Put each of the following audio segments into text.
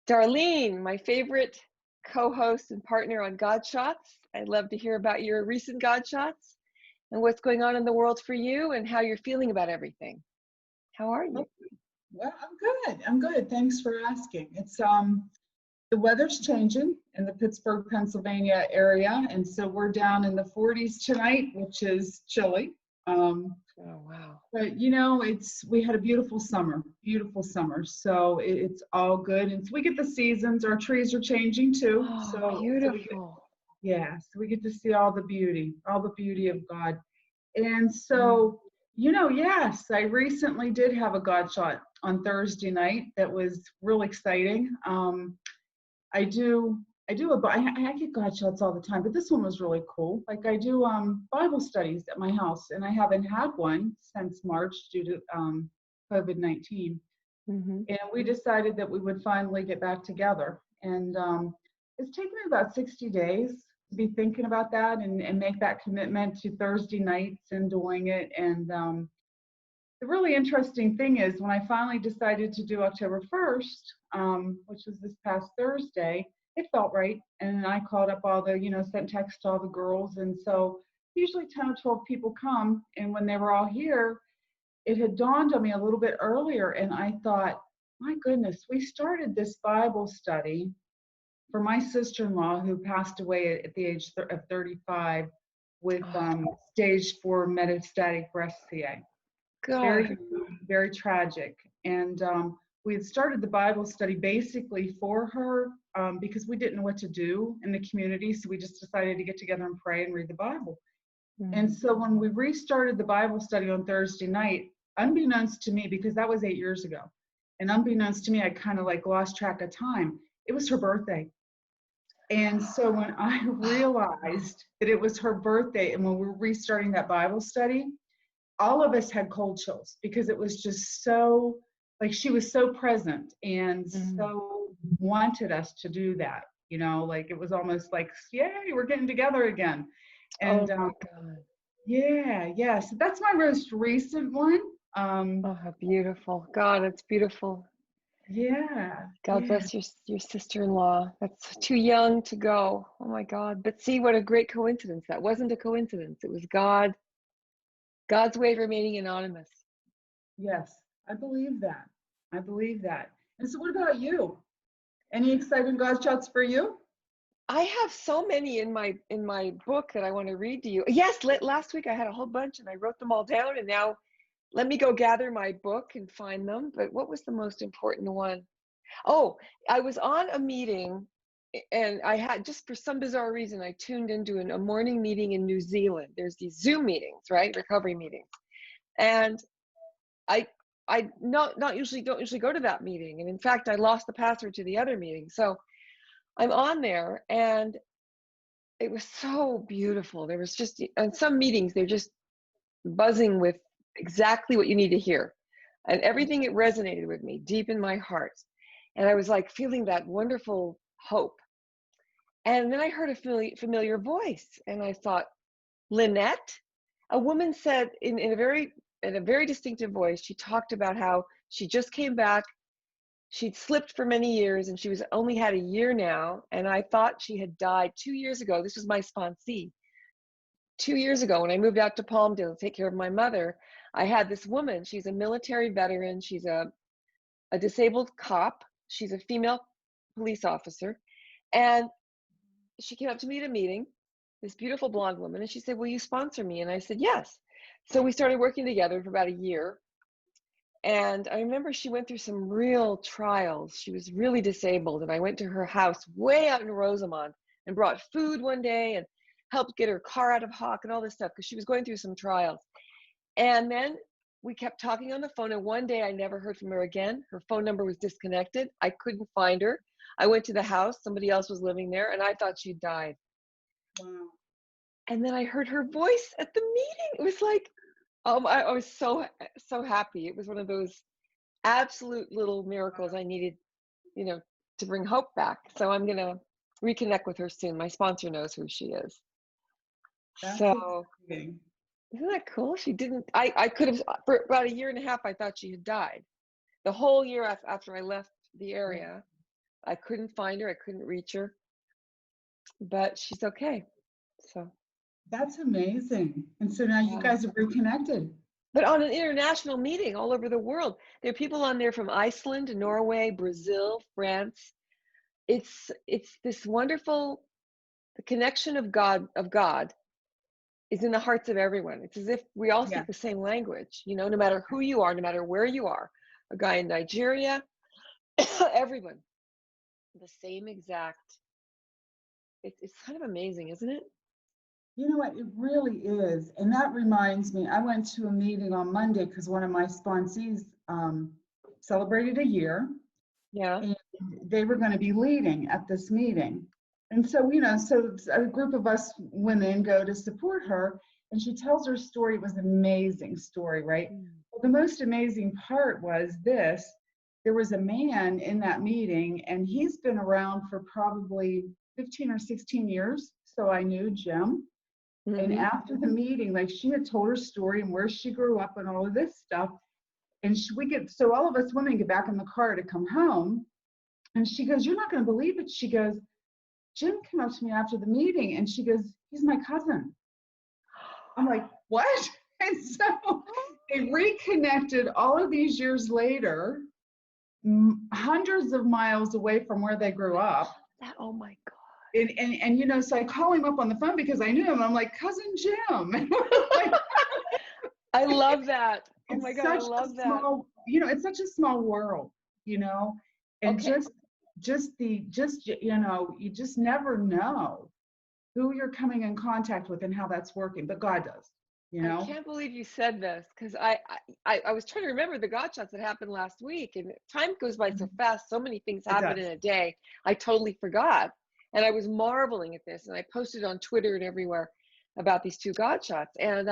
Darlene, my favorite co-host and partner on Godshots. I'd love to hear about your recent Godshots and what's going on in the world for you and how you're feeling about everything. How are you? Well, I'm good. I'm good. Thanks for asking. It's the weather's changing in the Pittsburgh, Pennsylvania area, and so we're down in the 40s tonight, which is chilly. Oh wow! But you know, we had a beautiful summer, so it's all good. And so we get the seasons. Our trees are changing too. Oh, beautiful. So we get to see all the beauty of God. And so, you know, yes, I recently did have a God shot on Thursday night. That was real exciting. I get God shots all the time, but this one was really cool. Like I do Bible studies at my house, and I haven't had one since March due to COVID-19. Mm-hmm. And we decided that we would finally get back together. And it's taken me about 60 days to be thinking about that and make that commitment to Thursday nights and doing it. And the really interesting thing is when I finally decided to do October 1st, which was this past Thursday, it felt right. And I called up all the, sent text to all the girls. And so usually 10 or 12 people come. And when they were all here, it had dawned on me a little bit earlier. And I thought, my goodness, we started this Bible study for my sister-in-law who passed away at the age of 35 with stage 4 metastatic breast CA. God. Very, very tragic. And we had started the Bible study basically for her because we didn't know what to do in the community. So we just decided to get together and pray and read the Bible. And so when we restarted the Bible study on Thursday night, unbeknownst to me, because that was 8 years ago, and unbeknownst to me, I kind of like lost track of time. It was her birthday. And so when I realized that it was her birthday and when we were restarting that Bible study, all of us had cold chills because it was just so, like she was so present and so wanted us to do that, like it was almost like, yay, we're getting together again. And oh my God. Yeah. So that's my most recent one. Oh, how beautiful. God, it's beautiful. Yeah. God bless your sister-in-law. That's too young to go. Oh my God. But see what a great coincidence. That wasn't a coincidence. It was God's way of remaining anonymous. Yes, I believe that. And so what about you? Any exciting God shots for you? I have so many in my book that I want to read to you. Yes, last week I had a whole bunch and I wrote them all down, and now let me go gather my book and find them. But what was the most important one? Oh, I was on a meeting and I had, just for some bizarre reason, I tuned into a morning meeting in New Zealand. There's these Zoom meetings, right? Recovery meetings. And I don't usually go to that meeting. And in fact, I lost the password to the other meeting. So I'm on there and it was so beautiful. There was just, on some meetings, they're just buzzing with exactly what you need to hear. And everything, it resonated with me deep in my heart. And I was like feeling that wonderful hope. And then I heard a familiar voice and I thought, Lynette? A woman said in a very distinctive voice, she talked about how she just came back. She'd slipped for many years and she was only had a year now. And I thought she had died 2 years ago. This was my sponsee. 2 years ago, when I moved out to Palmdale to take care of my mother, I had this woman. She's a military veteran. She's a disabled cop. She's a female police officer. And she came up to me at a meeting, this beautiful blonde woman, and she said, will you sponsor me? And I said, yes. So we started working together for about a year. And I remember she went through some real trials. She was really disabled. And I went to her house way out in Rosamond and brought food one day and helped get her car out of Hawk and all this stuff because she was going through some trials. And then we kept talking on the phone. And one day I never heard from her again. Her phone number was disconnected. I couldn't find her. I went to the house. Somebody else was living there and I thought she'd died. Wow. And then I heard her voice at the meeting. It was like, I was so happy. It was one of those absolute little miracles I needed, to bring hope back. So I'm going to reconnect with her soon. My sponsor knows who she is. That's so exciting. Isn't that cool? She didn't, I could have, for about a year and a half, I thought she had died. The whole year after I left the area, I couldn't find her. I couldn't reach her, but she's okay. So That's amazing. And so now you yeah. guys have reconnected. But on an international meeting all over the world, there are people on there from Iceland, Norway, Brazil, France. It's this wonderful, the connection of God is in the hearts of everyone. It's as if we all Yeah. speak the same language, you know, no matter who you are, no matter where you are. A guy in Nigeria, everyone, the same exact. It's kind of amazing, isn't it? You know what? It really is. And that reminds me, I went to a meeting on Monday because one of my sponsees celebrated a year, Yeah. and they were going to be leading at this meeting. And so, you know, so a group of us women go to support her, and she tells her story. It was an amazing story, right? Well, the most amazing part was this. There was a man in that meeting, and he's been around for probably 15 or 16 years. So I knew Jim. And Mm-hmm. after the meeting, like she had told her story and where she grew up and all of this stuff. And so all of us women get back in the car to come home. And she goes, "You're not going to believe it." She goes, "Jim came up to me after the meeting," and she goes, "He's my cousin." I'm like, "What?" And so they reconnected all of these years later, hundreds of miles away from where they grew up. Oh my God. And you know, so I call him up on the phone because I knew him. I'm like, "Cousin Jim." Like, I love that. Oh it's my God, I such love a that. small, you know, it's such a small world, you know, and Okay. you know, you just never know who you're coming in contact with and how that's working, but God does, you I know. can't believe you said this because I was trying to remember the Godshots that happened last week, and time goes by so fast. So many things It happen does. in a day. I totally forgot, and I was marveling at this, and I posted on Twitter and everywhere about these two Godshots. And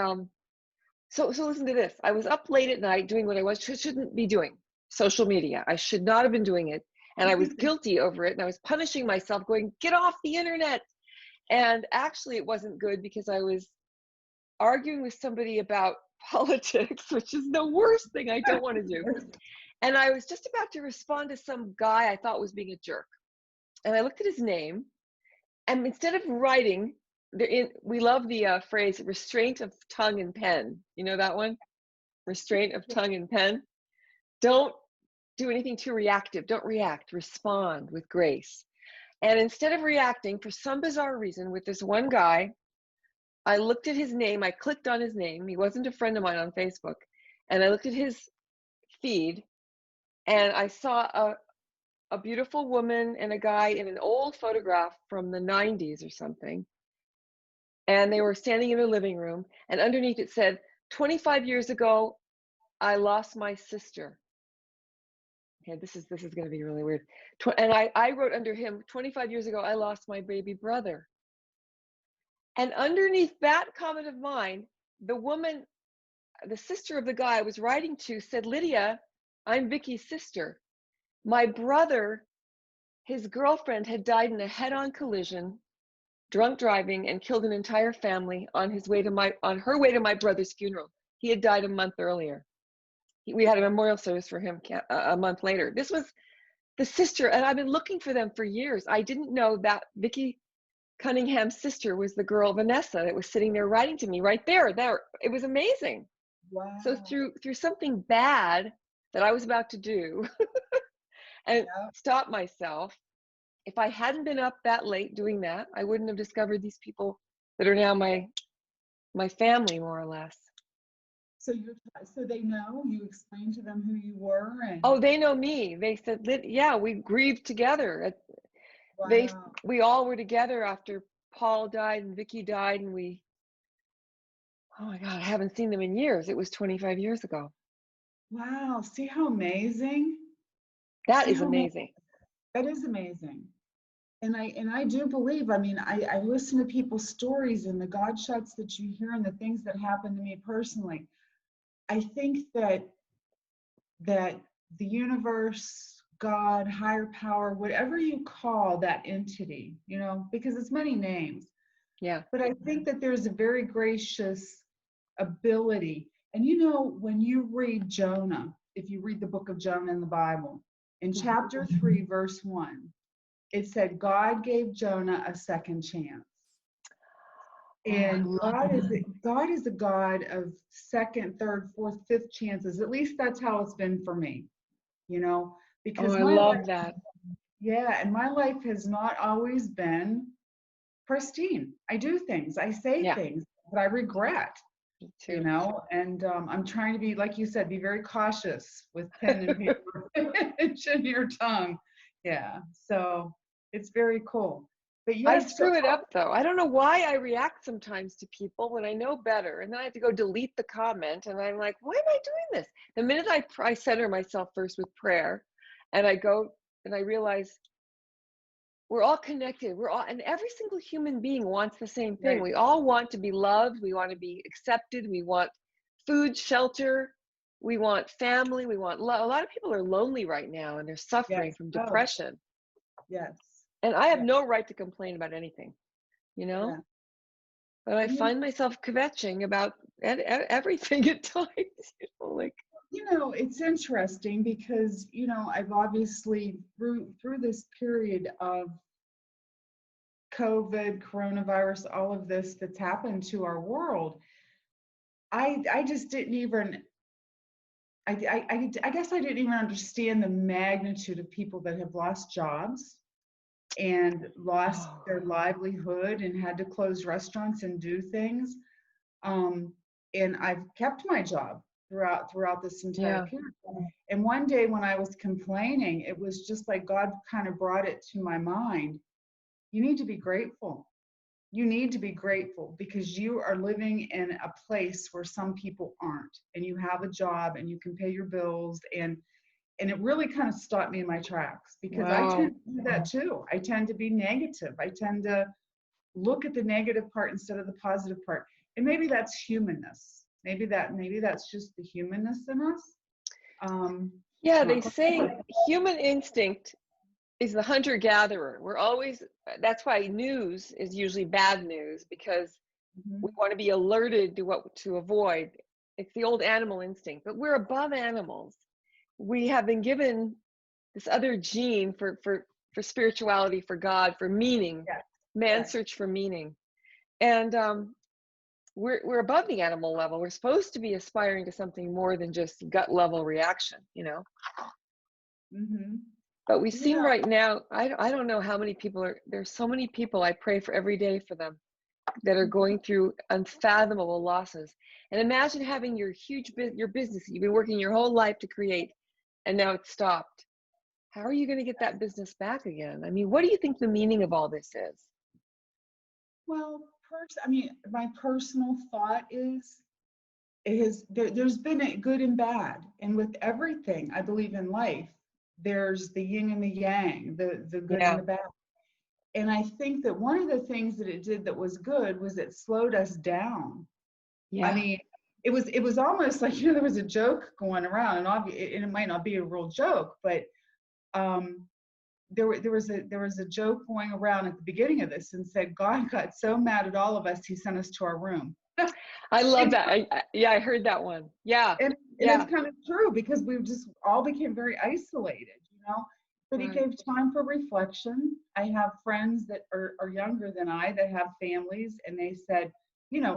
so listen to this. I was up late at night doing what I shouldn't be doing, social media. I should not have been doing it, and I was guilty over it, and I was punishing myself, going, "Get off the internet." And actually, it wasn't good because I was arguing with somebody about politics, which is the worst thing I don't want to do. And I was just about to respond to some guy I thought was being a jerk. And I looked at his name, and instead of writing, we love the phrase restraint of tongue and pen. You know that one? Restraint of tongue and pen. Don't do anything too reactive. Don't react. Respond with grace. And instead of reacting, for some bizarre reason, with this one guy, I looked at his name. I clicked on his name. He wasn't a friend of mine on Facebook. And I looked at his feed, and I saw a beautiful woman and a guy in an old photograph from the 90s or something. And they were standing in a living room. And underneath it said, 25 years ago, I lost my sister. Okay, this is going to be really weird. And I wrote under him, 25 years ago, I lost my baby brother. And underneath that comment of mine, the woman, the sister of the guy I was writing to, said, "Lydia, I'm Vicky's sister. My brother, his girlfriend had died in a head-on collision, drunk driving, and killed an entire family on her way to my brother's funeral. He had died a month earlier. We had a memorial service for him a month later." This was the sister, and I've been looking for them for years. I didn't know that Vicky Cunningham's sister was the girl Vanessa that was sitting there writing to me right there. It was amazing. Wow. So through something bad that I was about to do and stop myself, if I hadn't been up that late doing that, I wouldn't have discovered these people that are now my family, more or less. So they know, you explained to them who you were, and Oh, they know me. They said, "Yeah, we grieved together." wow. We all were together after Paul died and Vicky died, and oh my God, I haven't seen them in years. It was 25 years ago. Wow, see how amazing? That is amazing. That is amazing. And I do believe, I mean, I listen to people's stories and the Godshots that you hear and the things that happen to me personally. I think that the universe, God, higher power, whatever you call that entity, you know, because it's many names. Yeah. But I think that there's a very gracious ability. And you know, when you read Jonah, if you read the book of Jonah in the Bible, in chapter 3, verse 1, it said God gave Jonah a second chance. Oh, I And love God is that. God is a God of second, third, fourth, fifth chances. At least that's how it's been for me, you know, Oh, because I my life, love that. yeah, and my life has not always been pristine. I do things, I say Yeah, things that I regret, me you too. know, and I'm trying to be, like you said, be very cautious with pen and paper and your tongue. Yeah, so it's very cool. But I yes, so screw it up though. I don't know why I react sometimes to people when I know better, and then I have to go delete the comment, and I'm like, why am I doing this? The minute I center myself first with prayer, and I go and I realize we're all connected. We're all, and every single human being wants the same thing. right, We all want to be loved. We want to be accepted. We want food, shelter. We want family. We want love. A lot of people are lonely right now, and they're suffering yes, from oh, depression. yes, And I have yeah, no right to complain about anything, you know? yeah. But I And you find myself kvetching about everything at times, like, it's interesting because, I've obviously through this period of COVID, coronavirus, all of this that's happened to our world, I just didn't even I guess I didn't even understand the magnitude of people that have lost jobs and lost oh, their livelihood and had to close restaurants and do things. Um, and I've kept my job throughout this entire yeah, period. And one day when I was complaining, it was just like God kind of brought it to my mind. You need to be grateful. You need to be grateful because you are living in a place where some people aren't, and you have a job and you can pay your bills, and it really kind of stopped me in my tracks because I wow. tend to do that too. I tend to be negative. I tend to look at the negative part instead of the positive part. And maybe that's humanness. Maybe that's just the humanness in us. Um, Yeah, they not say human instinct is the hunter-gatherer. We're always, that's why news is usually bad news, because we Mhm. want to be alerted to what to avoid. It's the old animal instinct, but we're above animals. We have been given this other gene for spirituality, for God, for meaning. Yes, Man's yes. search for meaning, and we're above the animal level. We're supposed to be aspiring to something more than just gut level reaction, you know. Hmm. But we seem Yeah. right now. I don't know how many people are. There's so many people I pray for every day for them that are Mhm. going through unfathomable losses. And imagine having your business that you've been working your whole life to create, and now it's stopped. How are you going to get that business back again? I mean, what do you think the meaning of all this is? Well, I mean, my personal thought is there's been a good and bad, and with everything I believe in life, there's the yin and the yang, the good and Yeah, the bad. And I think that one of the things that it did that was good was it slowed us down. I yeah. mean, it was almost like, there was a joke going around, and it might not be a real joke, but um, there was a joke going around at the beginning of this and said God got so mad at all of us, he sent us to our room. I love And, that. Yeah, I heard that one. Yeah, and it's yeah. kind of true because we just all became very isolated. But it Right. gave time for reflection. I have friends that are younger than I that have families, and they said,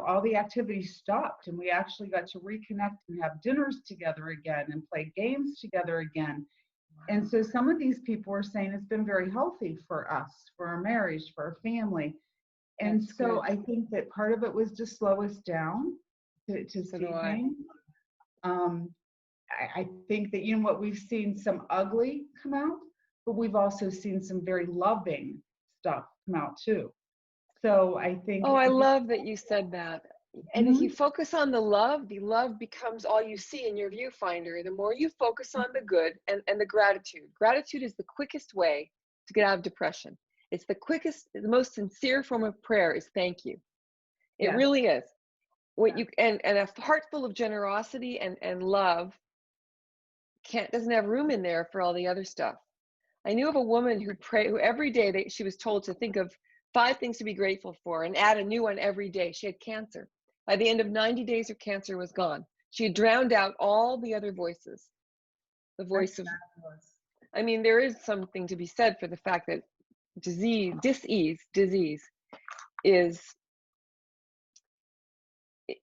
all the activities stopped, and we actually got to reconnect and have dinners together again and play games together again. And Wow. so some of these people are saying it's been very healthy for us, for our marriage, for our family. And That's so good. I think that part of it was to slow us down to So do see I. things. Um, I think that, what, we've seen some ugly come out, but we've also seen some very loving stuff come out too. So I think Oh, I at the love that you said that. And if you Mhm. focus on the love becomes all you see in your viewfinder. The more you focus on the good and the gratitude. Gratitude is the quickest way to get out of depression. It's the quickest, the most sincere form of prayer is thank you. It Yes, really is. What yes, you and a heart full of generosity and love doesn't have room in there for all the other stuff. I knew of a woman who every day she was told to think of 5 things to be grateful for and add a new one every day. She had cancer. By the end of 90 days, her cancer was gone. She had drowned out all the other voices. The that's voice of, fabulous. I mean, there is something to be said for the fact that disease is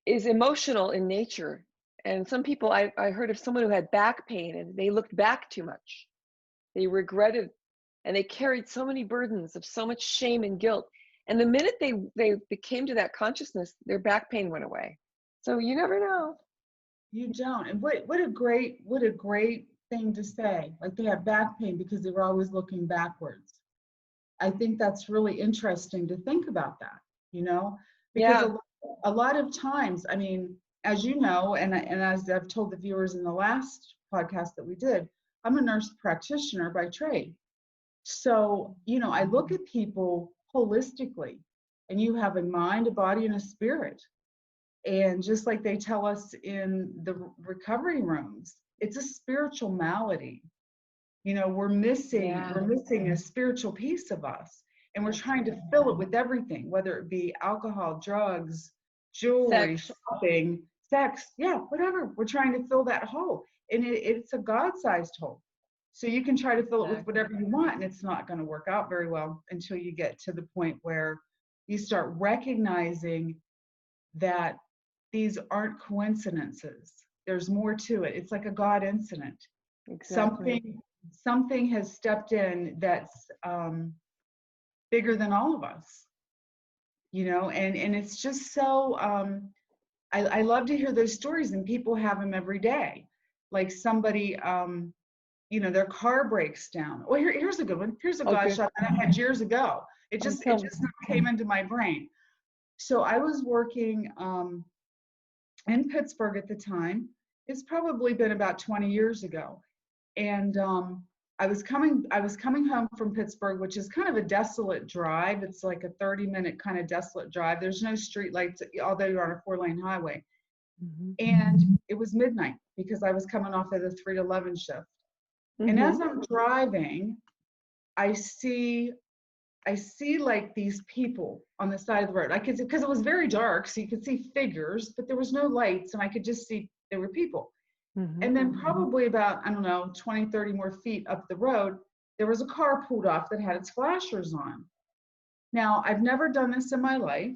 emotional in nature. And some people, I heard of someone who had back pain and they looked back too much. They regretted, and they carried so many burdens of so much shame and guilt. And the minute they came to that consciousness, their back pain went away. So you never know. You don't. And what a great thing to say. Like they have back pain because they were always looking backwards. I think that's really interesting to think about that, you know, because Yeah. a lot of times, I mean, as you know, and as I've told the viewers in the last podcast that we did, I'm a nurse practitioner by trade. So, you know, I look at people holistically, and you have a mind, a body, and a spirit. And just like they tell us in the recovery rooms, it's a spiritual malady. You know, we're missing a spiritual piece of us, and we're trying to fill it with everything, whether it be alcohol, drugs, jewelry, shopping, sex, whatever. We're trying to fill that hole, and it's a God-sized hole. So you can try to fill it with whatever you want, and it's not going to work out very well until you get to the point where you start recognizing that these aren't coincidences. There's more to it. It's like a God incident. Exactly. Something has stepped in that's bigger than all of us, you know, and it's just so, I love to hear those stories, and people have them every day. Like somebody, you know, their car breaks down. Well, here's a good one. Here's a Godshot that I had years ago. It just came into my brain. So I was working in Pittsburgh at the time. It's probably been about 20 years ago. And I was coming home from Pittsburgh, which is kind of a desolate drive. It's like a 30-minute kind of desolate drive. There's no street lights, although you're on a 4-lane highway. Mm-hmm. And it was midnight because I was coming off of the 3 to 11 shift. Mm-hmm. And as I'm driving, I see like these people on the side of the road. I could, because it was very dark, so you could see figures, but there was no lights, and I could just see there were people. Mm-hmm. And then probably about, I don't know, 20, 30 more feet up the road, there was a car pulled off that had its flashers on. Now, I've never done this in my life.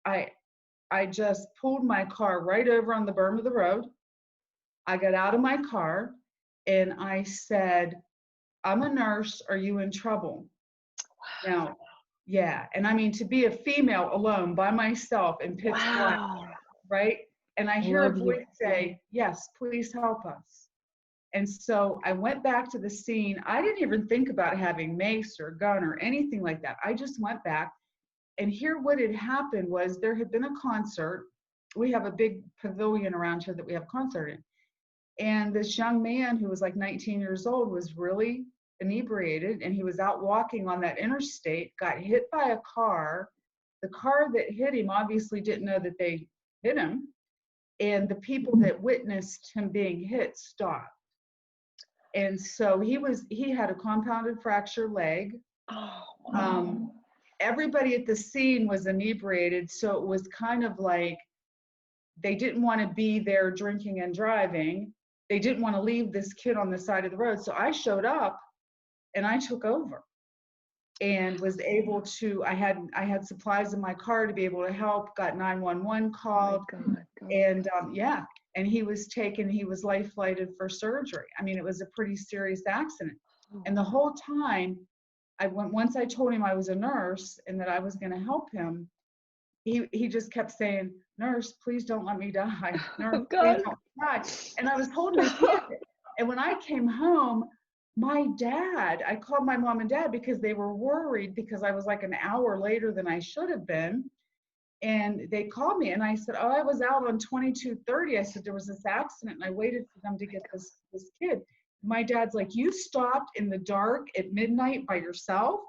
I just pulled my car right over on the berm of the road. I got out of my car and I said, "I'm a nurse. Are you in trouble?" Wow. Now, yeah. And I mean, to be a female alone by myself in pitch black, right? And I hear a voice say, "Yes, please help us." And so I went back to the scene. I didn't even think about having mace or gun or anything like that. I just went back, and here what had happened was there had been a concert. We have a big pavilion around here that we have a concert in. And this young man who was like 19 years old was really inebriated, and he was out walking on that interstate, got hit by a car. The car that hit him obviously didn't know that they hit him. And the people that witnessed him being hit stopped. And so he had a compounded fracture leg. Oh, wow. Everybody at the scene was inebriated. So it was kind of like they didn't want to be there drinking and driving. They didn't want to leave this kid on the side of the road. So I showed up and I took over and was able to, I had supplies in my car to be able to help, got 911 called. Oh God. And and he was life flighted for surgery. I mean, it was a pretty serious accident. And the whole time, once I told him I was a nurse and that I was going to help him, he just kept saying, "Nurse, please don't let me die. Nurse, please don't die." And I was holding his hand. And when I came home, I called my mom and dad because they were worried because I was like an hour later than I should have been. And they called me and I said, "Oh, I was out on 2230. I said, "There was this accident and I waited for them to get this kid." My dad's like, "You stopped in the dark at midnight by yourself?"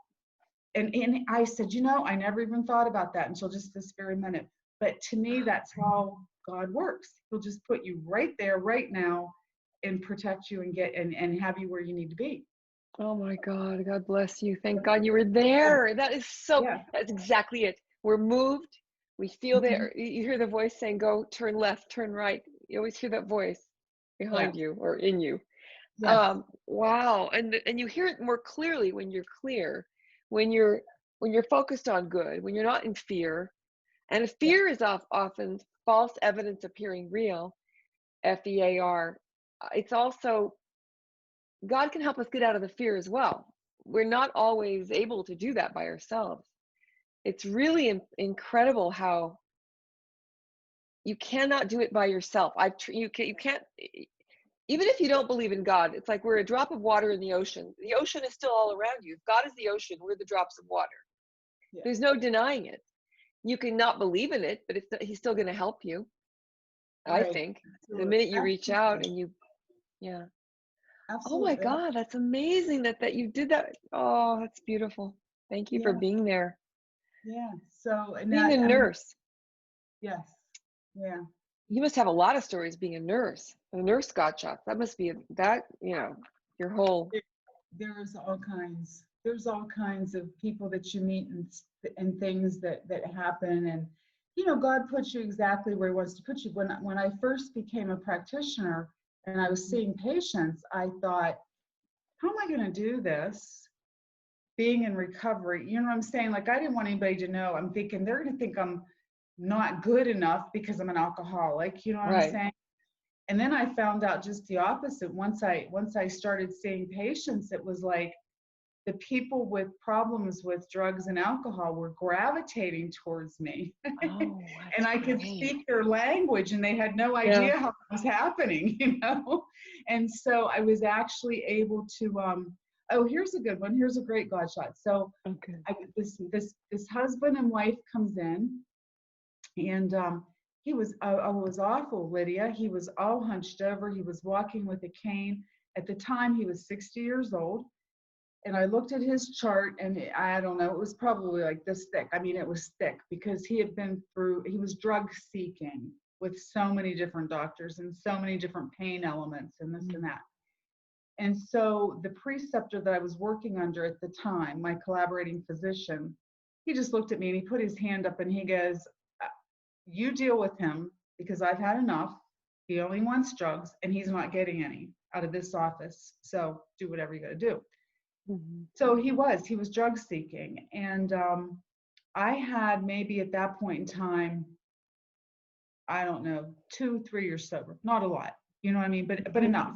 And I said, "You know, I never even thought about that until just this very minute. But to me, that's how God works. He'll just put you right there, right now, and protect you and have you where you need to be." Oh my God, God bless you. Thank God you were there. That is that's exactly it. We're moved. We feel there. You hear the voice saying, "Go, turn left, turn right." You always hear that voice behind you or in you. Yes. Wow. And you hear it more clearly when you're clear. when you're focused on good, when you're not in fear, and if Yeah. fear is often false evidence appearing real, FEAR, it's also God can help us get out of the fear as well. We're not always able to do that by ourselves. It's really incredible how you cannot do it by yourself. You can't, even if you don't believe in God, it's like we're a drop of water in the ocean. The ocean is still all around you. If God is the ocean, we're the drops of water. Yeah. There's no denying it. You can not believe in it, but he's still going to help you. I Right. think the Absolutely. minute you reach out and yeah. Oh my Absolutely. God, that's amazing that you did that. Oh, that's beautiful. Thank you for Yeah. being there. Yeah. So, and Being a that, I mean, nurse. yes. Yeah. You must have a lot of stories being a nurse. A nurse Godshots. That must be your whole. There's all kinds. There's all kinds of people that you meet and things that happen. And, God puts you exactly where he wants to put you. When I first became a practitioner and I was seeing patients, I thought, how am I going to do this being in recovery? You know what I'm saying? Like, I didn't want anybody to know. I'm thinking they're going to think I'm not good enough because I'm an alcoholic. You know what I'm Right. saying? And then I found out just the opposite. Once I started seeing patients, it was like the people with problems with drugs and alcohol were gravitating towards me. Oh, And that's I could great. speak their language and they had no Yeah. idea how it was happening, And so I was actually able to oh, here's a good one. Here's a great Godshot. So Okay. this husband and wife comes in, and he was was awful, Lydia. He was all hunched over. He was walking with a cane. At the time, he was 60 years old. And I looked at his chart, and I don't know, it was probably like this thick. I mean, it was thick because he was drug seeking with so many different doctors and so many different pain elements and this and that. And so the preceptor that I was working under at the time, my collaborating physician, he just looked at me and he put his hand up and he goes, you deal with him because I've had enough. He only wants drugs and he's not getting any out of this office. So do whatever you got to do. Mm-hmm. So he was drug seeking. And I had maybe at that point in time, I don't know, 2-3 years sober, not a lot, you know what I mean? But enough.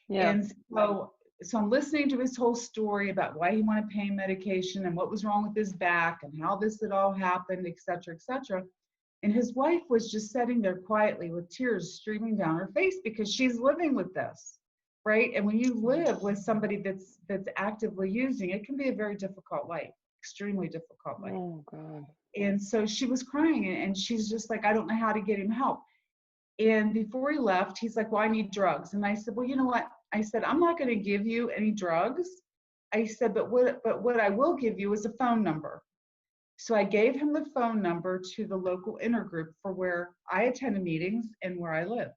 Yeah. And so I'm listening to his whole story about why he wanted pain medication and what was wrong with his back and how this had all happened, et cetera, et cetera. And his wife was just sitting there quietly with tears streaming down her face because she's living with this, right? And when you live with somebody that's actively using, it can be a very difficult life, extremely difficult life. Oh God. And so she was crying and she's just like, I don't know how to get him help. And before he left, he's like, well, I need drugs. And I said, well, you know what? I said, I'm not going to give you any drugs. I said, but what I will give you is a phone number. So I gave him the phone number to the local intergroup for where I attend meetings and where I live.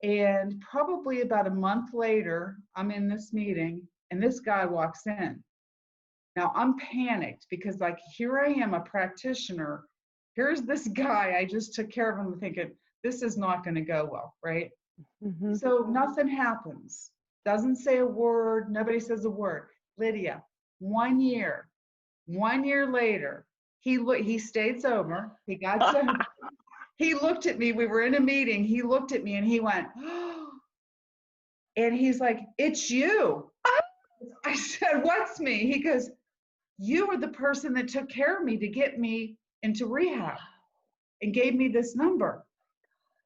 And probably about a month later, I'm in this meeting and this guy walks in. Now I'm panicked because like, here I am, a practitioner. Here's this guy. I just took care of him thinking, this is not going to go well, right? Mm-hmm. So nothing happens. Doesn't say a word. Nobody says a word. Lydia, 1 year. 1 year later, he stayed sober. He got sober. He looked at me. We were in a meeting. He looked at me and he went, oh, and he's like, it's you. I said, what's me? He goes, you were the person that took care of me to get me into rehab and gave me this number.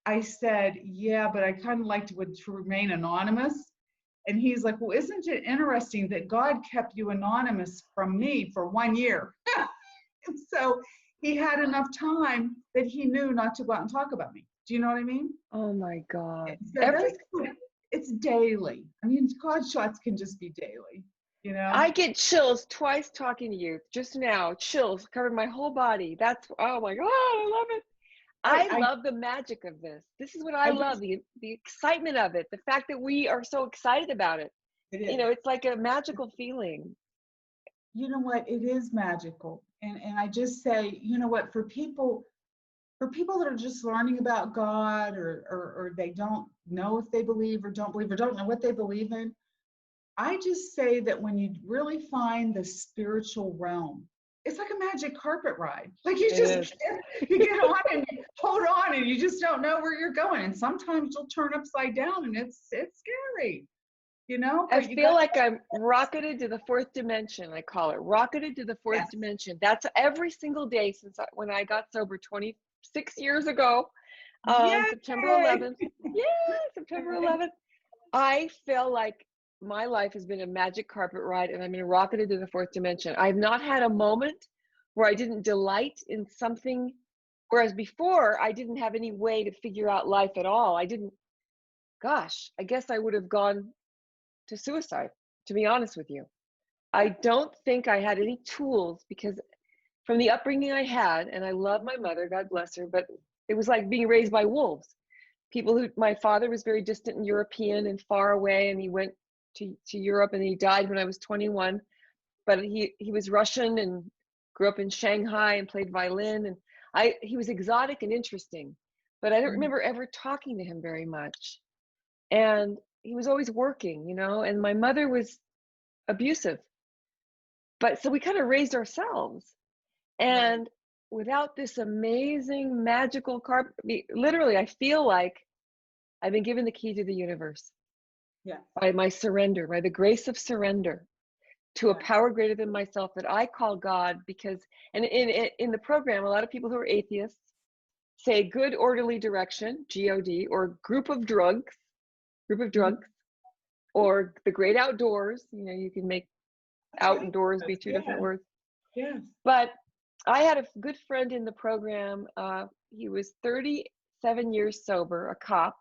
I said, yeah, but I kind of like to remain anonymous. And he's like, well, isn't it interesting that God kept you anonymous from me for 1 year? And so he had enough time that he knew not to go out and talk about me. Do you know what I mean? Oh my God. So it's daily. I mean, Godshots can just be daily, you know? I get chills twice talking to you just now. Chills covered my whole body. Oh my God, I love it. I love the magic of this. This is what I love, the excitement of it, the fact that we are so excited about it. You know, it's like a magical feeling. You know what? It is magical. And I just say, you know what, for people that are just learning about God or they don't know if they believe or don't know what they believe in, I just say that when you really find the spiritual realm, it's like a magic carpet ride. Like you It just is. you get on and you hold on and you just don't know where you're going. And sometimes you'll turn upside down and it's scary, you know, I but you feel got like I'm rocketed to the fourth dimension. I call it rocketed to the fourth yes. dimension. That's every single day since when I got sober 26 years ago, Yay! September 11th. Yeah, September 11th. I feel like my life has been a magic carpet ride and I'm been rocketed to the fourth dimension. I've not had a moment where I didn't delight in something, whereas before I didn't have any way to figure out life at all. Gosh, I guess I would have gone to suicide, to be honest with you. I don't think I had any tools because from the upbringing I had, and I love my mother, God bless her, but it was like being raised by wolves. My father was very distant and European and far away, and he went to Europe and he died when I was 21. But he was Russian and grew up in Shanghai and played violin. And he was exotic and interesting, but I don't remember ever talking to him very much. And he was always working, and my mother was abusive. But so we kind of raised ourselves. Right. And without this amazing magical carpet, literally, I feel like I've been given the key to the universe Yeah. by my surrender, by the grace of surrender to a Yeah. power greater than myself that I call God. Because, and in the program, a lot of people who are atheists say good orderly direction, God, or group of drugs, or the great outdoors. You can make That's right. outdoors be two different words. Yes. But I had a good friend in the program. He was 37 years sober, a cop,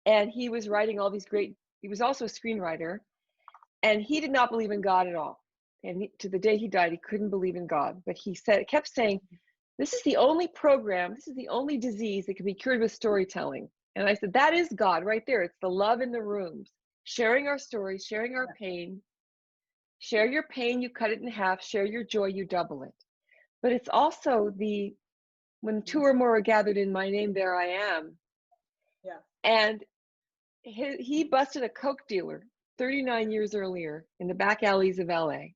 and he was writing all these he was also a screenwriter, and he did not believe in God at all. And to the day he died, he couldn't believe in God. But he kept saying, this is the only program, this is the only disease that can be cured with storytelling. And I said, that is God right there. It's the love in the rooms, sharing our stories, sharing our pain. Share your pain, you cut it in half. Share your joy, you double it. But it's also when two or more are gathered in my name, there I am. Yeah. And he busted a coke dealer 39 years earlier in the back alleys of LA.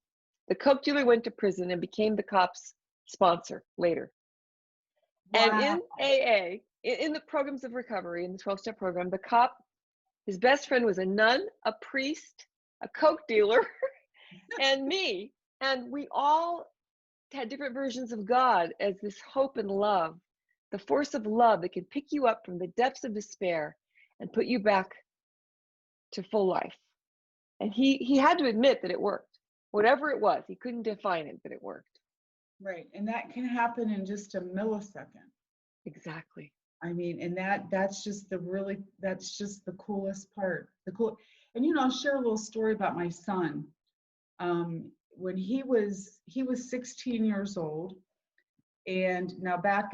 The coke dealer went to prison and became the cop's sponsor later. Wow. And in AA, in the programs of recovery, in the 12-step program, the cop, his best friend was a nun, a priest, a coke dealer, and me. And we all had different versions of God as this hope and love, the force of love that can pick you up from the depths of despair and put you back to full life. And he had to admit that it worked. Whatever it was, he couldn't define it, but it worked. Right. And that can happen in just a millisecond. Exactly. I mean, and that's just the coolest part. And I'll share a little story about my son. When he was 16 years old, and now back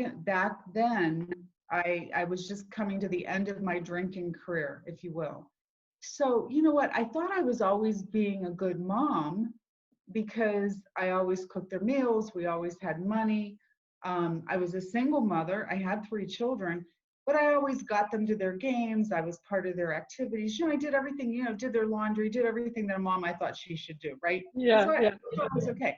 then I was just coming to the end of my drinking career, if you will. So you know what? I thought I was always being a good mom because I always cooked their meals. We always had money. I was a single mother. I had 3 children, but I always got them to their games. I was part of their activities. I did everything, did their laundry, did everything that a mom I thought she should do, right? Yeah, So I yeah. thought it was okay.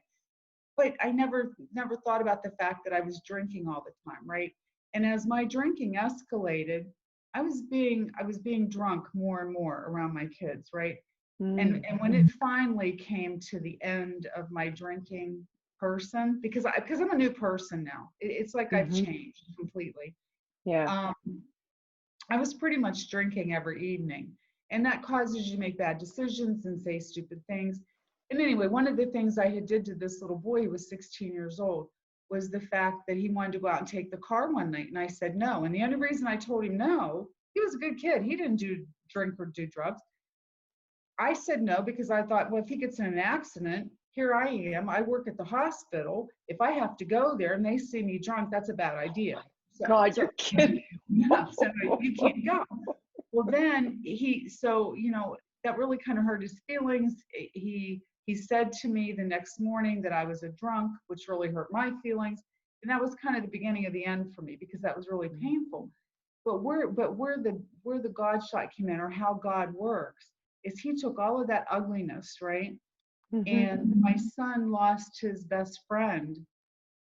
But I never thought about the fact that I was drinking all the time, right? And as my drinking escalated, I was being drunk more and more around my kids, right? And when it finally came to the end of my drinking person, because I'm a new person now, it's like I've changed completely. Yeah. I was pretty much drinking every evening, and that causes you to make bad decisions and say stupid things. And anyway, one of the things I had did to this little boy who was 16 years old was the fact that he wanted to go out and take the car one night, and I said no. And the only reason I told him no, he was a good kid. He didn't drink or do drugs. I said no because I thought, well, if he gets in an accident, here I am. I work at the hospital. If I have to go there and they see me drunk, that's a bad idea. God, you're kidding. Yeah, so you can't go. Well, then that really kind of hurt his feelings. He said to me the next morning that I was a drunk, which really hurt my feelings. And that was kind of the beginning of the end for me because that was really painful. But where the God shot came in, or how God works, is he took all of that ugliness, right? Mhm. And my son lost his best friend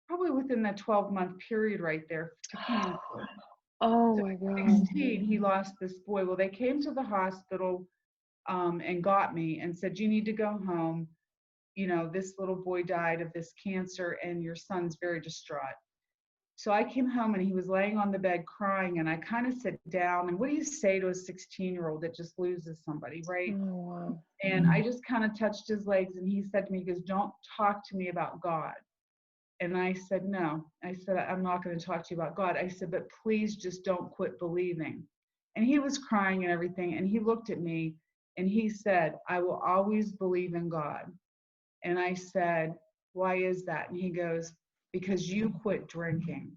probably within that 12-month period right there to cancer. Oh So my at God. 16, he lost this boy. Well, they came to the hospital and got me and said, you need to go home. You know, this little boy died of this cancer and your son's very distraught. So I came home and he was laying on the bed crying, and I kind of sat down, and what do you say to a 16-year-old that just loses somebody, right? Oh wow. And I just kind of touched his legs, and he said to me, he goes, don't talk to me about God. And I said, no. I said, I'm not going to talk to you about God. I said, but please just don't quit believing. And he was crying and everything, and he looked at me and he said, I will always believe in God. And I said, why is that? And he goes, because you quit drinking.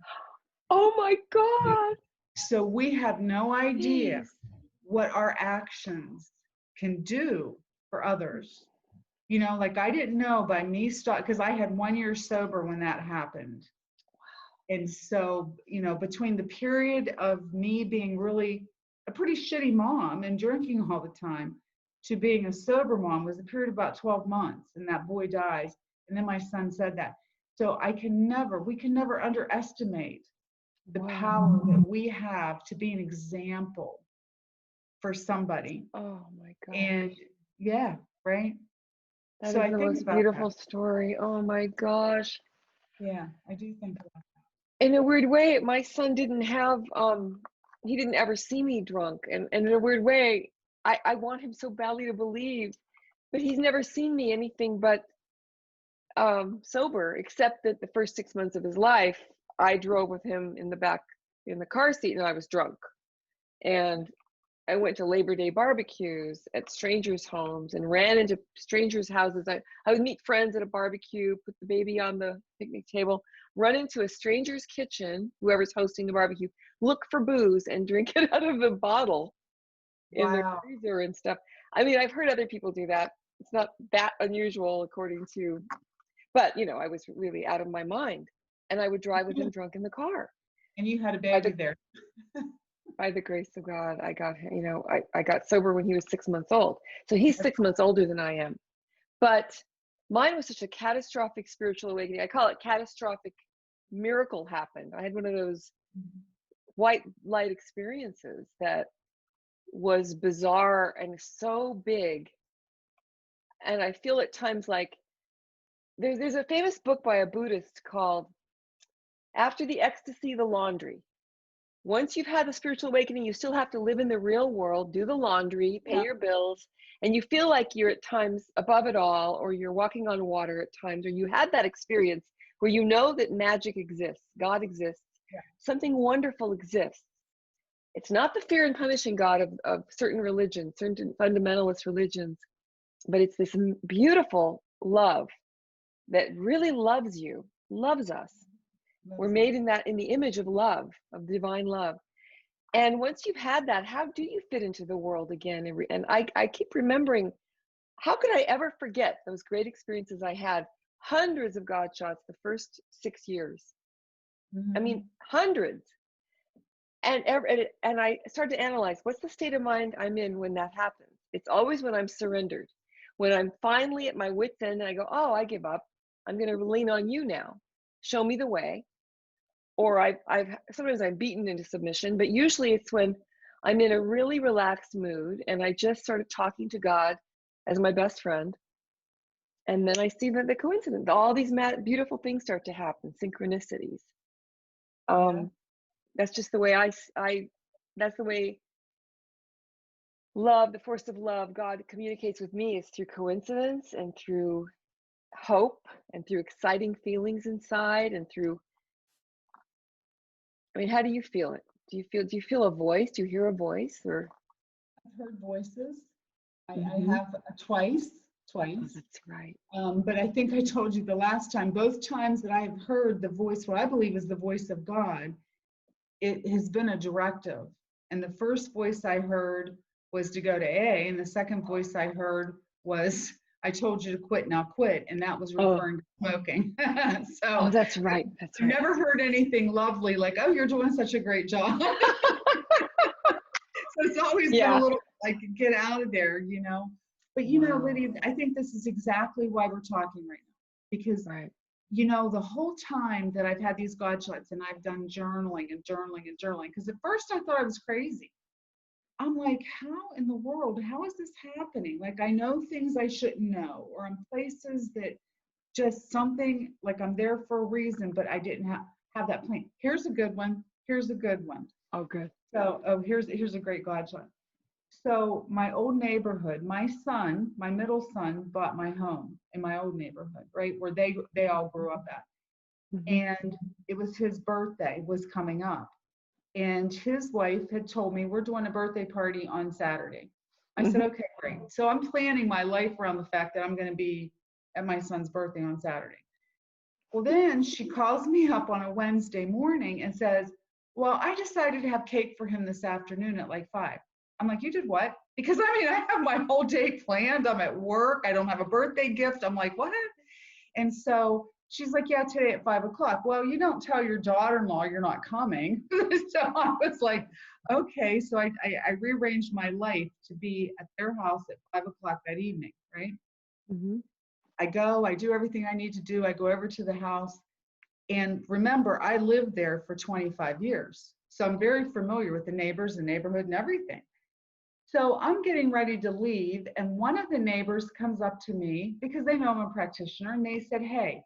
Oh my God. So we have no idea Jeez. what our actions can do for others. You know, like I didn't know by me because I had 1 year sober when that happened. And so, you know, between the period of me being really a pretty shitty mom and drinking all the time to being a sober mom was a period of about 12 months, and that boy dies. And then my son said that. So we can never underestimate the power that we have to be an example for somebody. Oh my God. And yeah, right. That So is I the think most about beautiful that. story. Oh my gosh. Yeah, I do think about In a weird way, my son didn't have he didn't ever see me drunk. And in a weird way, I want him so badly to believe, but he's never seen me anything but sober, except that the first 6 months of his life, I drove with him in the back in the car seat and I was drunk. And I went to Labor Day barbecues at strangers' homes and ran into strangers' houses. I would meet friends at a barbecue, put the baby on the picnic table, run into a stranger's kitchen, whoever's hosting the barbecue, look for booze and drink it out of a bottle in their Wow. freezer and stuff. I mean, I've heard other people do that. It's not that unusual according to, but you know, I was really out of my mind. And I would drive with him drunk in the car. And you had a baby there. By the grace of God, I got, you know, I got sober when he was 6 months old. So he's 6 months older than I am. But mine was such a catastrophic spiritual awakening. I call it catastrophic miracle happened. I had one of those white light experiences that was bizarre and so big. And I feel at times like there's a famous book by a Buddhist called After the Ecstasy, the Laundry. Once you've had the spiritual awakening, you still have to live in the real world, do the laundry, pay your bills, and you feel like you're at times above it all, or you're walking on water at times, or you had that experience where you know that magic exists, God exists, something wonderful exists. It's not the fear and punishing God of certain religions, certain fundamentalist religions, but it's this beautiful love that really loves you, loves us. We're made in the image of love, of divine love. And once you've had that, how do you fit into the world again? And I keep remembering, how could I ever forget those great experiences I had? Hundreds of Godshots the first 6 years. I mean, hundreds. And I started to analyze, what's the state of mind I'm in when that happens? It's always when I'm surrendered. When I'm finally at my wit's end and I go, oh, I give up. I'm going to lean on you now. Show me the way. Or sometimes I'm beaten into submission, but usually it's when I'm in a really relaxed mood and I just started talking to God as my best friend. And then I see that the coincidence, all these beautiful things start to happen, synchronicities. That's just the way that's the way love, the force of love, God communicates with me, is through coincidence and through hope and through exciting feelings inside and through, I mean, how do you feel it? Do you feel a voice? Do you hear a voice? Or I've heard voices. I have twice. Oh, that's right. But I think I told you the last time, both times that I've heard the voice, what I believe is the voice of God, it has been a directive. And the first voice I heard was to go to AA, and the second voice I heard was, I told you to quit, now quit. And that was referring to smoking. So that's right. That's I've right. never heard anything lovely like, oh, you're doing such a great job. So it's always been a little I could get out of there, you know. But you know, Lydia, I think this is exactly why we're talking right now. Because you know, the whole time that I've had these Godshots and I've done journaling and journaling and journaling, because at first I thought I was crazy. I'm like, how in the world, how is this happening? Like, I know things I shouldn't know, or I'm places that just something, like I'm there for a reason, but I didn't have that plan. Here's a good one. Here's a good one. Oh, good. So, here's a great Godshot. So my old neighborhood, my son, my middle son bought my home in my old neighborhood, right? Where they all grew up at. And it was his birthday was coming up. And his wife had told me, we're doing a birthday party on Saturday. I said, okay, great. So I'm planning my life around the fact that I'm going to be at my son's birthday on Saturday. Well, then she calls me up on a Wednesday morning and says, well, I decided to have cake for him this afternoon at like 5. I'm like, you did what? Because I mean, I have my whole day planned. I'm at work. I don't have a birthday gift. I'm like, what? And so she's like, yeah, today at 5 o'clock. Well, you don't tell your daughter-in-law you're not coming. So I was like, okay. So I rearranged my life to be at their house at 5 o'clock that evening, right? I go, I do everything I need to do. I go over to the house. And remember, I lived there for 25 years. So I'm very familiar with the neighbors, the neighborhood, and everything. So I'm getting ready to leave, and one of the neighbors comes up to me because they know I'm a practitioner, and they said, hey,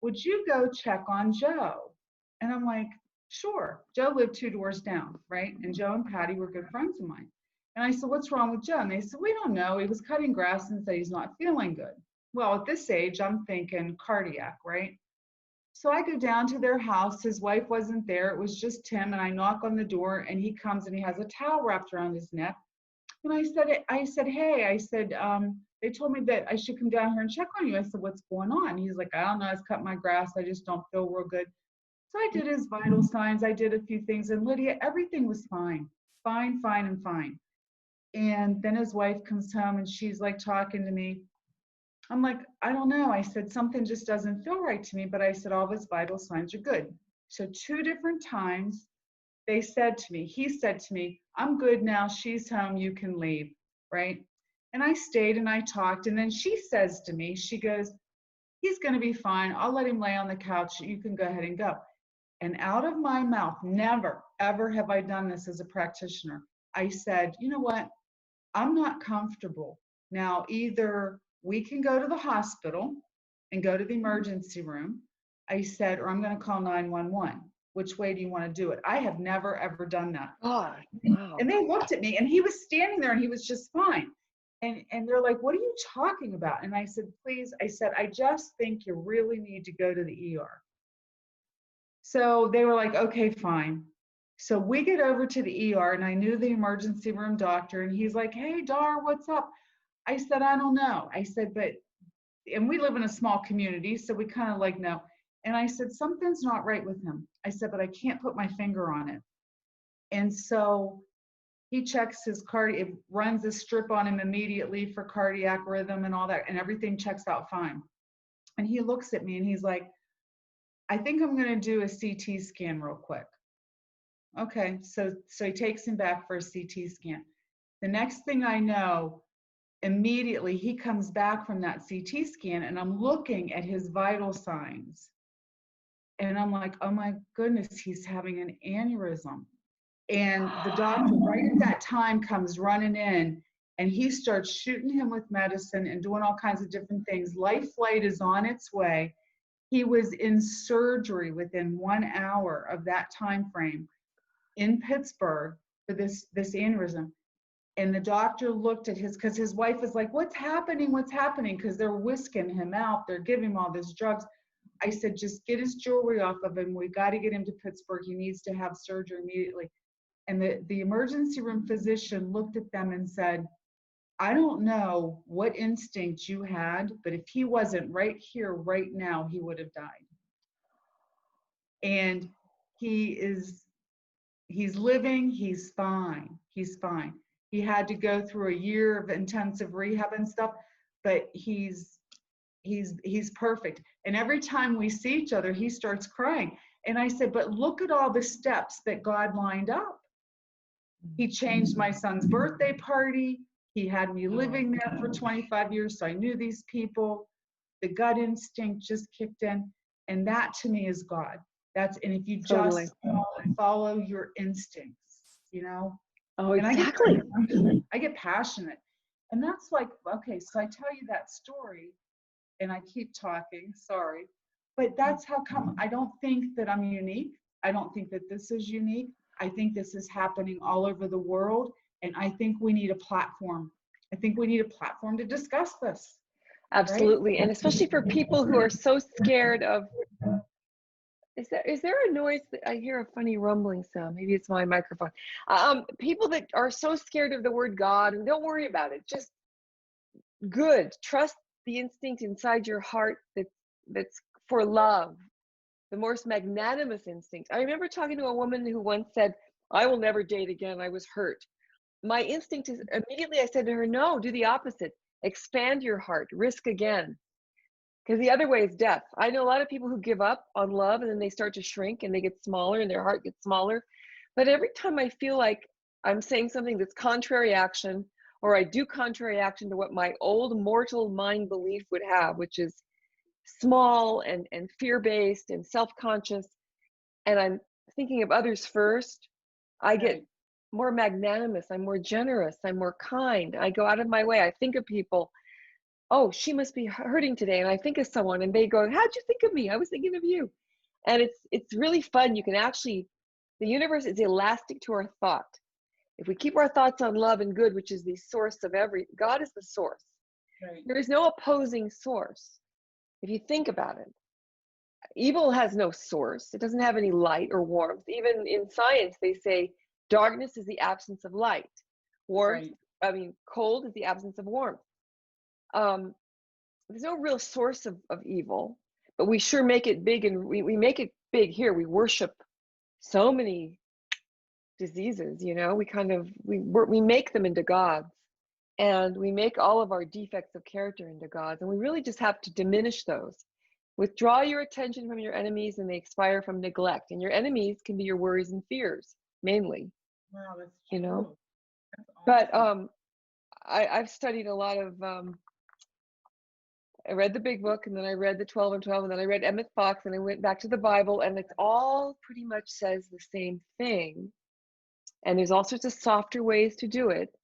would you go check on Joe? And I'm like, sure. Joe lived 2 doors down, right? And Joe and Patty were good friends of mine. And I said, what's wrong with Joe? And they said, we don't know. He was cutting grass and said he's not feeling good. Well, at this age, I'm thinking cardiac, right? So I go down to their house. His wife wasn't there. It was just him. And I knock on the door, and he comes, and he has a towel wrapped around his neck. And I said, hey, I said, they told me that I should come down here and check on you. I said, what's going on? He's like, I don't know. I was cutting my grass. I just don't feel real good. So I did his vital signs. I did a few things. And Lydia, everything was fine. Fine. And then his wife comes home, and she's like talking to me. I'm like, I don't know. I said, something just doesn't feel right to me. But I said, all of his vital signs are good. So 2 different times, he said to me, I'm good now. She's home. You can leave, right? And I stayed and I talked. And then she says to me, she goes, he's going to be fine. I'll let him lay on the couch. You can go ahead and go. And out of my mouth, never, ever have I done this as a practitioner. I said, you know what? I'm not comfortable. Now, either we can go to the hospital and go to the emergency room, I said, or I'm going to call 911. Which way do you want to do it? I have never, ever done that. God, wow. And they looked at me, and he was standing there, and he was just fine. And they're like, what are you talking about? And I said, please, I said, I just think you really need to go to the ER. So they were like, okay, fine. So we get over to the ER, and I knew the emergency room doctor, and he's like, hey, Dar, what's up? I said, I don't know. I said, and we live in a small community, so we kind of like know. And I said, something's not right with him. I said, but I can't put my finger on it. And so he checks his cardiac, runs a strip on him immediately for cardiac rhythm and all that, and everything checks out fine. And he looks at me and he's like, I think I'm going to do a CT scan real quick. Okay, so he takes him back for a CT scan. The next thing I know, immediately he comes back from that CT scan, and I'm looking at his vital signs. And I'm like, oh my goodness, he's having an aneurysm. And the doctor right at that time comes running in, and he starts shooting him with medicine and doing all kinds of different things. Life flight is on its way. He was in surgery within 1 hour of that time frame in Pittsburgh for this aneurysm. And the doctor looked at because his wife was like, what's happening? Because they're whisking him out. They're giving him all these drugs. I said, just get his jewelry off of him. We got to get him to Pittsburgh. He needs to have surgery immediately. And the emergency room physician looked at them and said, I don't know what instinct you had, but if he wasn't right here, right now, he would have died. And he's living, he's fine. He had to go through a year of intensive rehab and stuff, but he's perfect. And every time we see each other, he starts crying. And I said, but look at all the steps that God lined up. He changed my son's birthday party. He had me living there for 25 years, so I knew these people. The gut instinct just kicked in, and that to me is God. And if you Totally. just follow your instincts, you know. Oh, And exactly. I get passionate, and that's like, okay, so I tell you that story, and I keep talking. Sorry, but that's how come. I don't think that I'm unique. I don't think that this is unique. I think this is happening all over the world, and I think we need a platform. I think we need a platform to discuss this. Absolutely. Right? And especially for people who are so scared of, is there a noise that I hear? A funny rumbling sound? Maybe it's my microphone. People that are so scared of the word God, and don't worry about it. Just good. Trust the instinct inside your heart that's for love, the most magnanimous instinct. I remember talking to a woman who once said, I will never date again. I was hurt. My instinct is immediately I said to her, no, do the opposite. Expand your heart, risk again. Because the other way is death. I know a lot of people who give up on love and then they start to shrink and they get smaller and their heart gets smaller. But every time I feel like I'm saying something that's contrary action, or I do contrary action to what my old mortal mind belief would have, which is small and fear-based and self-conscious, and I'm thinking of others first, I get more magnanimous, I'm more generous, I'm more kind. I go out of my way. I think of people, oh, she must be hurting today. And I think of someone and they go, how'd you think of me? I was thinking of you. And it's really fun. You can actually, the universe is elastic to our thought. If we keep our thoughts on love and good, which is the source of God is the source. Right. There is no opposing source. If you think about it, evil has no source. It doesn't have any light or warmth. Even in science, they say darkness is the absence of light. Warmth, right. Cold is the absence of warmth. There's no real source of evil, but we sure make it big, and we make it big here. We worship so many diseases, you know, we make them into gods, and we make all of our defects of character into gods, and we really just have to diminish those. Withdraw your attention from your enemies and they expire from neglect, and your enemies can be your worries and fears mainly. Wow, that's true. You know, that's awesome. But I've studied a lot of I read the big book, and then I read the 12 and 12, and then I read Emmett Fox, and I went back to the Bible, and it's all pretty much says the same thing. And there's all sorts of softer ways to do it,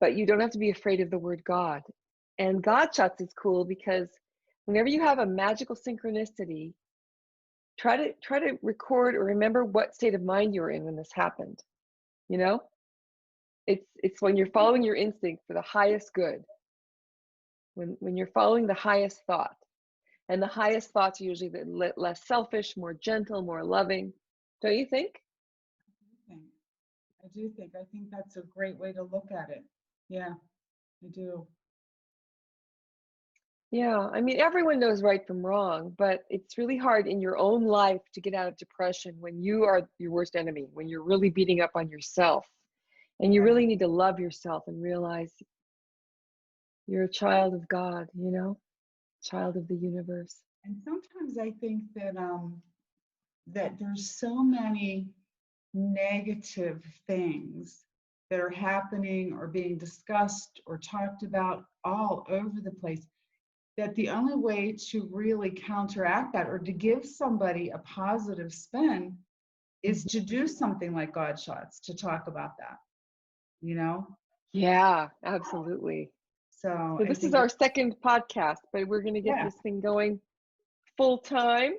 but you don't have to be afraid of the word God. And Godshots is cool because whenever you have a magical synchronicity, try to record or remember what state of mind you were in when this happened. You know, it's when you're following your instinct for the highest good. When you're following the highest thought, and the highest thoughts are usually the less selfish, more gentle, more loving. Don't you think? I do think that's a great way to look at it. Yeah, I do. Yeah, I mean, everyone knows right from wrong, but it's really hard in your own life to get out of depression when you are your worst enemy, when you're really beating up on yourself. And you really need to love yourself and realize you're a child of God, you know, child of the universe. And sometimes I think that that there's so many negative things that are happening or being discussed or talked about all over the place, that the only way to really counteract that or to give somebody a positive spin is to do something like Godshots, to talk about that, you know? Yeah, absolutely. So this is our second podcast, but we're going to get this thing going full time.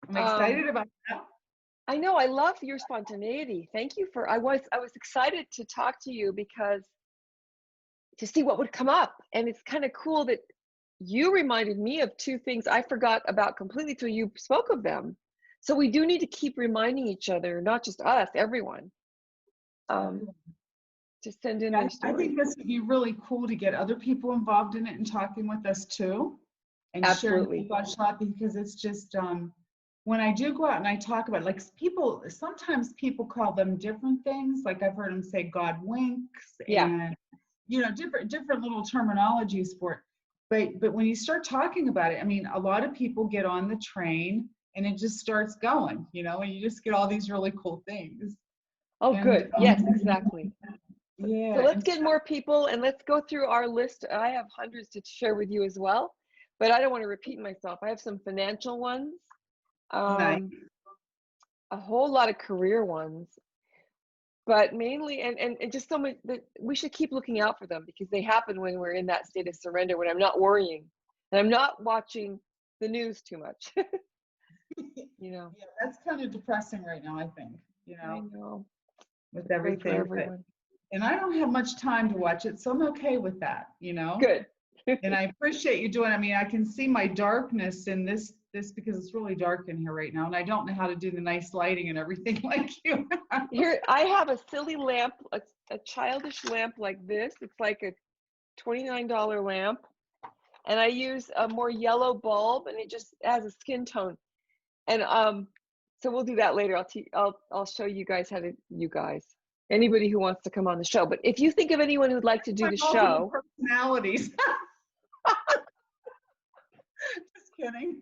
I'm excited about that. I know. I love your spontaneity. Thank you I was excited to talk to you because to see what would come up. And it's kind of cool that you reminded me of two things I forgot about completely till you spoke of them. So we do need to keep reminding each other, not just us, everyone, to send in their story. I think this would be really cool to get other people involved in it and talking with us too. And absolutely. sharing Godshot, because it's just, when I do go out and I talk about, like, sometimes people call them different things. Like I've heard them say God winks, and you know, different little terminologies for it. But when you start talking about it, I mean, a lot of people get on the train and it just starts going, you know, and you just get all these really cool things. Oh, And good. Yes, exactly. So yeah, let's and get more people and let's go through our list. I have hundreds to share with you as well, but I don't want to repeat myself. I have some financial ones, nice. um, a whole lot of career ones, but mainly, and just so much that we should keep looking out for them because they happen when we're in that state of surrender, when I'm not worrying and I'm not watching the news too much, you know. Yeah, that's kind of depressing right now, I think, I know. with Pray for everything. But everyone. and I don't have much time to watch it, so I'm okay with that. Good. And I appreciate you doing. I mean, I can see my darkness in this because it's really dark in here right now, and I don't know how to do the nice lighting and everything like you. Here, I have a silly lamp, a childish lamp like this. It's like a $29 lamp, and I use a more yellow bulb, and it just has a skin tone. And so we'll do that later. I'll show you guys how to, anybody who wants to come on the show. But if you think of anyone who'd like to do My the multiple show, personalities. Just kidding.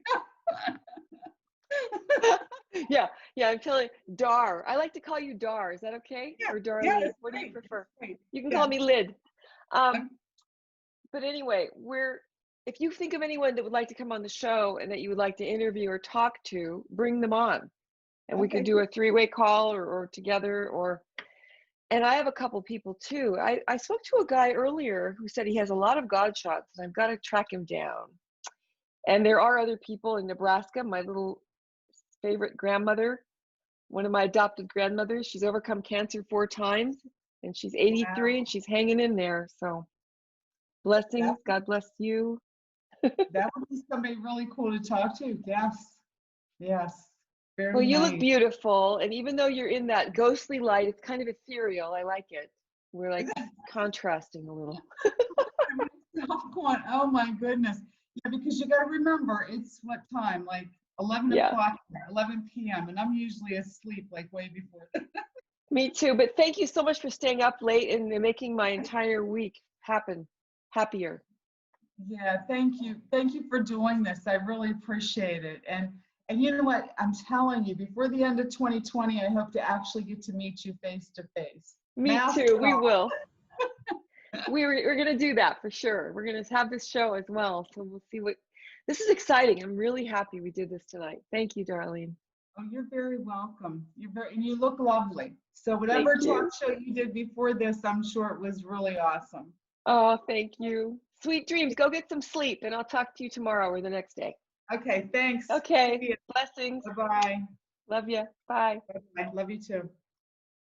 yeah, I'm telling Dar. I like to call you Dar. Is that okay? Yeah, Or yeah, Darlene? that's What do you great. prefer? That's great. You can Yeah. call me Lyd. Okay. But anyway, if you think of anyone that would like to come on the show and that you would like to interview or talk to, bring them on. And we could do a 3-way call or together and I have a couple people too. I spoke to a guy earlier who said he has a lot of Godshots and I've got to track him down. And there are other people in Nebraska. My little favorite grandmother, one of my adopted grandmothers, she's overcome cancer 4 times and she's 83 Wow. and she's hanging in there. So blessings. God bless you. That would be somebody really cool to talk to. Yes. Yes. Well, Very you look nice. beautiful. And even though you're in that ghostly light, it's kind of ethereal. I like it. We're like contrasting a little. Going, oh my goodness. Yeah, because you got to remember, it's what time? Like 11 Yeah, o'clock, 11 p.m. And I'm usually asleep like way before that. me too. But thank you so much for staying up late and making my entire week happier. Yeah, thank you. Thank you for doing this. I really appreciate it. And you know what? I'm telling you, before the end of 2020, I hope to actually get to meet you face to face. Me Mask too. and We all. will. We're going to do that for sure. We're going to have this show as well. So we'll see this is exciting. I'm really happy we did this tonight. Thank you, Darlene. Oh, you're very welcome. And you look lovely. So whatever Thank talk you. show you did before this, I'm sure it was really awesome. Oh, thank you. Sweet dreams. Go get some sleep and I'll talk to you tomorrow or the next day. Okay, thanks. Okay. Blessings. Bye-bye. Love you. Bye. Bye-bye. Love you too.